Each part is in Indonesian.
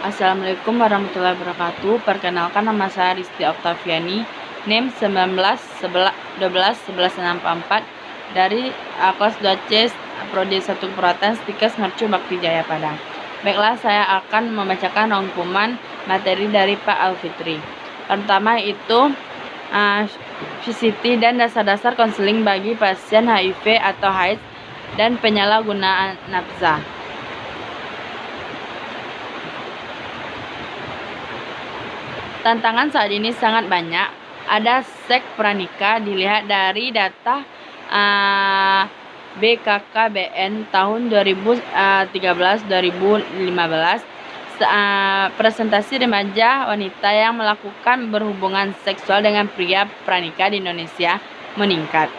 Assalamualaikum warahmatullahi wabarakatuh. Perkenalkan, nama saya Risti Oktaviani, NIM 19 11 11 11 64 dari kelas 2C Prodi 1 Keperawatan Stikes Mercu Bakti Jaya Padang. Baiklah, saya akan membacakan rangkuman materi dari Pak Alfitri. Pertama itu VCT dan dasar-dasar konseling bagi pasien HIV atau AIDS dan penyalahgunaan nafsa. Tantangan saat ini sangat banyak. Ada seks pranikah dilihat dari data BKKBN tahun 2013-2015. Presentasi remaja wanita yang melakukan berhubungan seksual dengan pria pranikah di Indonesia meningkat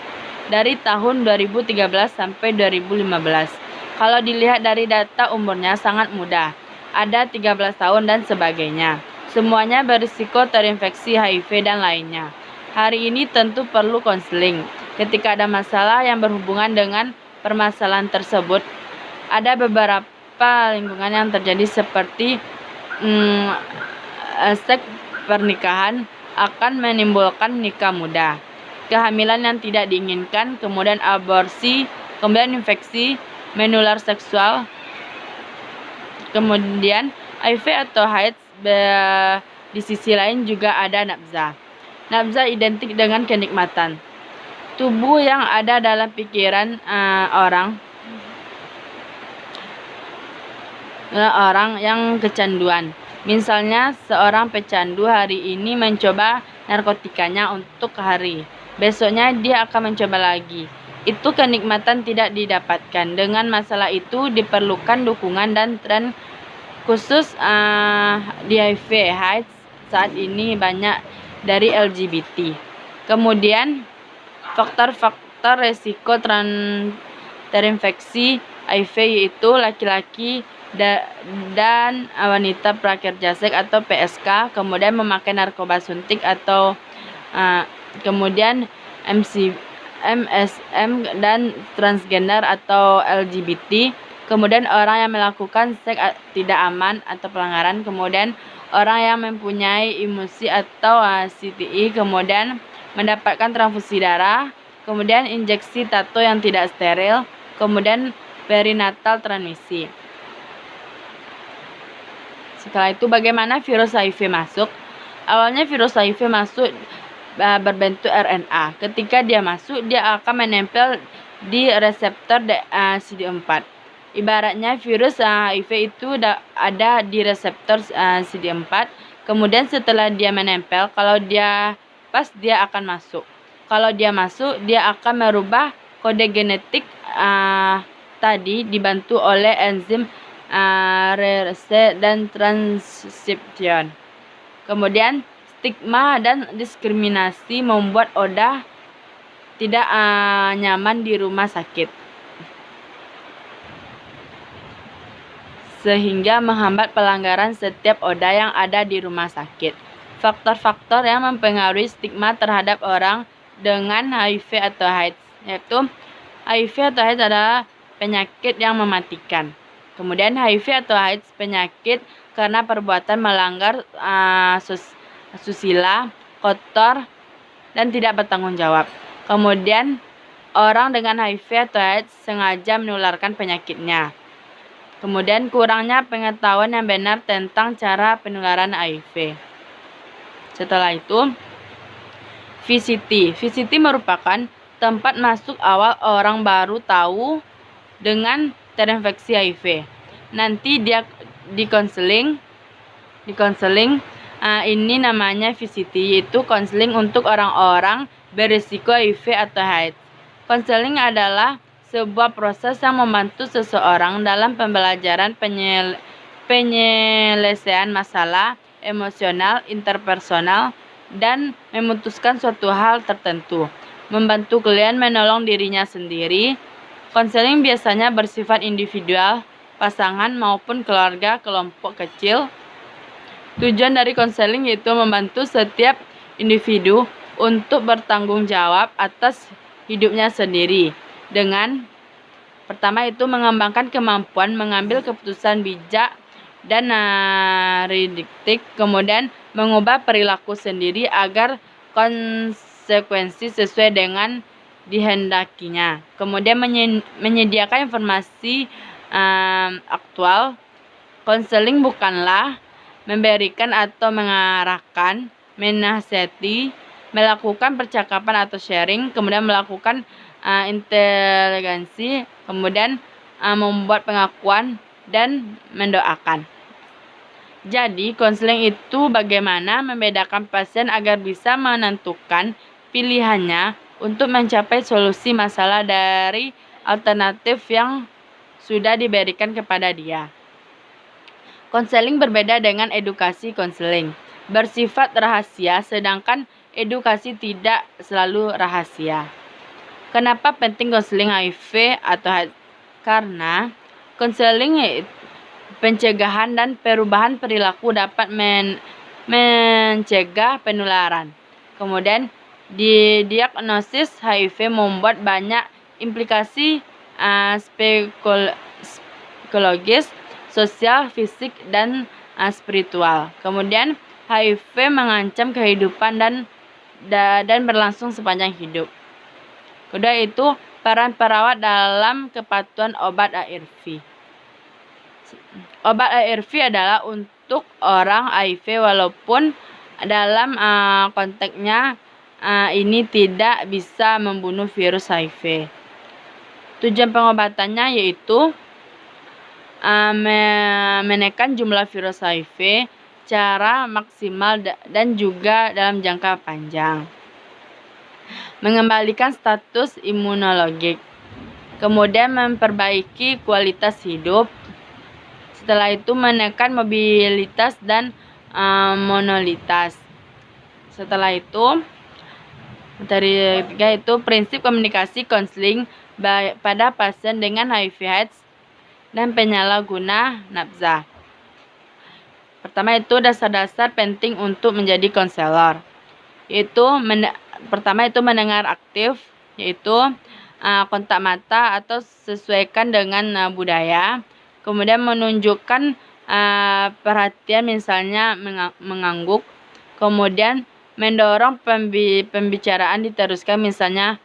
dari tahun 2013 sampai 2015. Kalau dilihat dari data, umurnya sangat muda, ada 13 tahun dan sebagainya. Semuanya berisiko terinfeksi HIV dan lainnya. Hari ini tentu perlu konseling. Ketika ada masalah yang berhubungan dengan permasalahan tersebut, ada beberapa lingkungan yang terjadi seperti seks pernikahan akan menimbulkan nikah muda, kehamilan yang tidak diinginkan, kemudian aborsi, kemudian infeksi menular seksual, kemudian HIV atau AIDS. Di sisi lain juga ada nafza. Nafza identik dengan kenikmatan tubuh yang ada dalam pikiran orang yang kecanduan. Misalnya seorang pecandu hari ini mencoba narkotikanya untuk hari, besoknya dia akan mencoba lagi. Itu kenikmatan tidak didapatkan. Dengan masalah itu diperlukan dukungan dan tren khusus di HIV AIDS saat ini banyak dari LGBT. Kemudian faktor-faktor resiko terinfeksi HIV yaitu laki-laki dan wanita prakerja seks atau PSK, kemudian memakai narkoba suntik atau kemudian MSM dan transgender atau LGBT. Kemudian orang yang melakukan seks tidak aman atau pelanggaran, kemudian orang yang mempunyai imunisasi atau CTI, kemudian mendapatkan transfusi darah, kemudian injeksi tato yang tidak steril, kemudian perinatal transmisi. Setelah itu, bagaimana virus HIV masuk? Awalnya virus HIV masuk berbentuk RNA. Ketika dia masuk, dia akan menempel di reseptor CD4. Ibaratnya virus HIV itu ada di reseptor CD4. Kemudian setelah dia menempel, kalau dia pas, dia akan masuk. Kalau dia masuk, dia akan merubah kode genetik tadi dibantu oleh enzim reverse dan transkripsion. Kemudian stigma dan diskriminasi membuat ODA tidak nyaman di rumah sakit, sehingga menghambat pelanggaran setiap ODA yang ada di rumah sakit. Faktor-faktor yang mempengaruhi stigma terhadap orang dengan HIV atau AIDS, yaitu HIV atau AIDS adalah penyakit yang mematikan. Kemudian HIV atau AIDS penyakit karena perbuatan melanggar asusila, kotor, dan tidak bertanggung jawab. Kemudian orang dengan HIV atau AIDS sengaja menularkan penyakitnya. Kemudian kurangnya pengetahuan yang benar tentang cara penularan HIV. Setelah itu, VCT. VCT merupakan tempat masuk awal orang baru tahu dengan terinfeksi HIV. Nanti dia dikonseling. Ini namanya VCT, yaitu konseling untuk orang-orang berisiko HIV atau AIDS. Konseling adalah sebuah proses yang membantu seseorang dalam pembelajaran penyelesaian masalah emosional interpersonal dan memutuskan suatu hal tertentu, membantu klien menolong dirinya sendiri. Konseling biasanya bersifat individual, pasangan maupun keluarga, kelompok kecil. Tujuan dari konseling yaitu membantu setiap individu untuk bertanggung jawab atas hidupnya sendiri, dengan pertama itu mengembangkan kemampuan mengambil keputusan bijak dan rediktik, kemudian mengubah perilaku sendiri agar konsekuensi sesuai dengan dihendakinya. Kemudian menyediakan informasi aktual. Konseling bukanlah memberikan atau mengarahkan, menasihati, melakukan percakapan atau sharing, kemudian melakukan inteligensi, kemudian membuat pengakuan dan mendoakan. Jadi, konseling itu bagaimana membedakan pasien agar bisa menentukan pilihannya untuk mencapai solusi masalah dari alternatif yang sudah diberikan kepada dia. Konseling berbeda dengan edukasi. Konseling bersifat rahasia, sedangkan edukasi tidak selalu rahasia. Kenapa penting konseling HIV atau HIV? Karena konseling pencegahan dan perubahan perilaku dapat mencegah penularan. Kemudian diagnosis HIV membuat banyak implikasi psikologis, sosial, fisik, dan spiritual. Kemudian HIV mengancam kehidupan dan berlangsung sepanjang hidup. Kedua itu peran perawat dalam kepatuhan obat ARV. Obat ARV adalah untuk orang HIV walaupun dalam konteksnya ini tidak bisa membunuh virus HIV. Tujuan pengobatannya yaitu menekan jumlah virus HIV secara maksimal dan juga dalam jangka panjang. Mengembalikan status imunologik. Kemudian memperbaiki kualitas hidup. Setelah itu menekan mobilitas dan monolitas. Setelah itu materi ketiga itu prinsip komunikasi konseling pada pasien dengan HIV/AIDS dan penyalahguna nafsa. Pertama itu dasar-dasar penting untuk menjadi konselor. Pertama itu mendengar aktif, yaitu kontak mata atau sesuaikan dengan budaya. Kemudian menunjukkan perhatian, misalnya mengangguk. Kemudian mendorong pembicaraan diteruskan, misalnya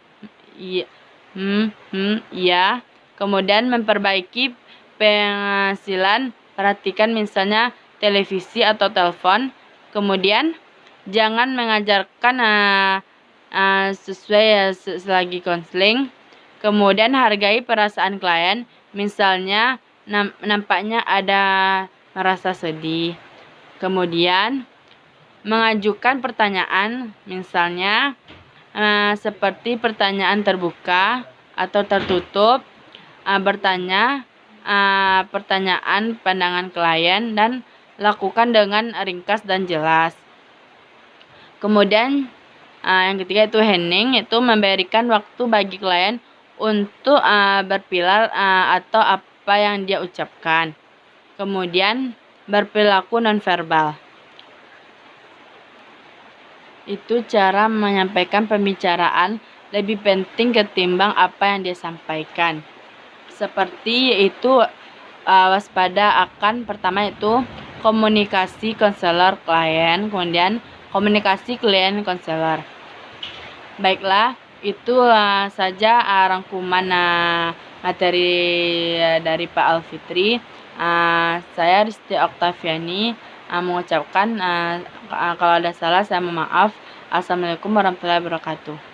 ya. Kemudian memperbaiki penghasilan, perhatikan misalnya televisi atau telepon. Kemudian jangan mengajarkan sesuai selagi konseling. Kemudian hargai perasaan klien, misalnya nampaknya ada merasa sedih. Kemudian mengajukan pertanyaan, misalnya seperti pertanyaan terbuka atau tertutup, bertanya pertanyaan pandangan klien dan lakukan dengan ringkas dan jelas. Kemudian yang ketiga itu hening, itu memberikan waktu bagi klien untuk berpikir atau apa yang dia ucapkan. Kemudian berperilaku nonverbal. Itu cara menyampaikan pembicaraan lebih penting ketimbang apa yang dia sampaikan. Seperti yaitu waspada akan, pertama itu komunikasi konselor klien, kemudian komunikasi klien konselor. Baiklah, itu saja rangkuman materi dari Pak Alfitri. Saya Risti Oktaviani mengucapkan kalau ada salah saya mohon maaf. Assalamualaikum warahmatullahi wabarakatuh.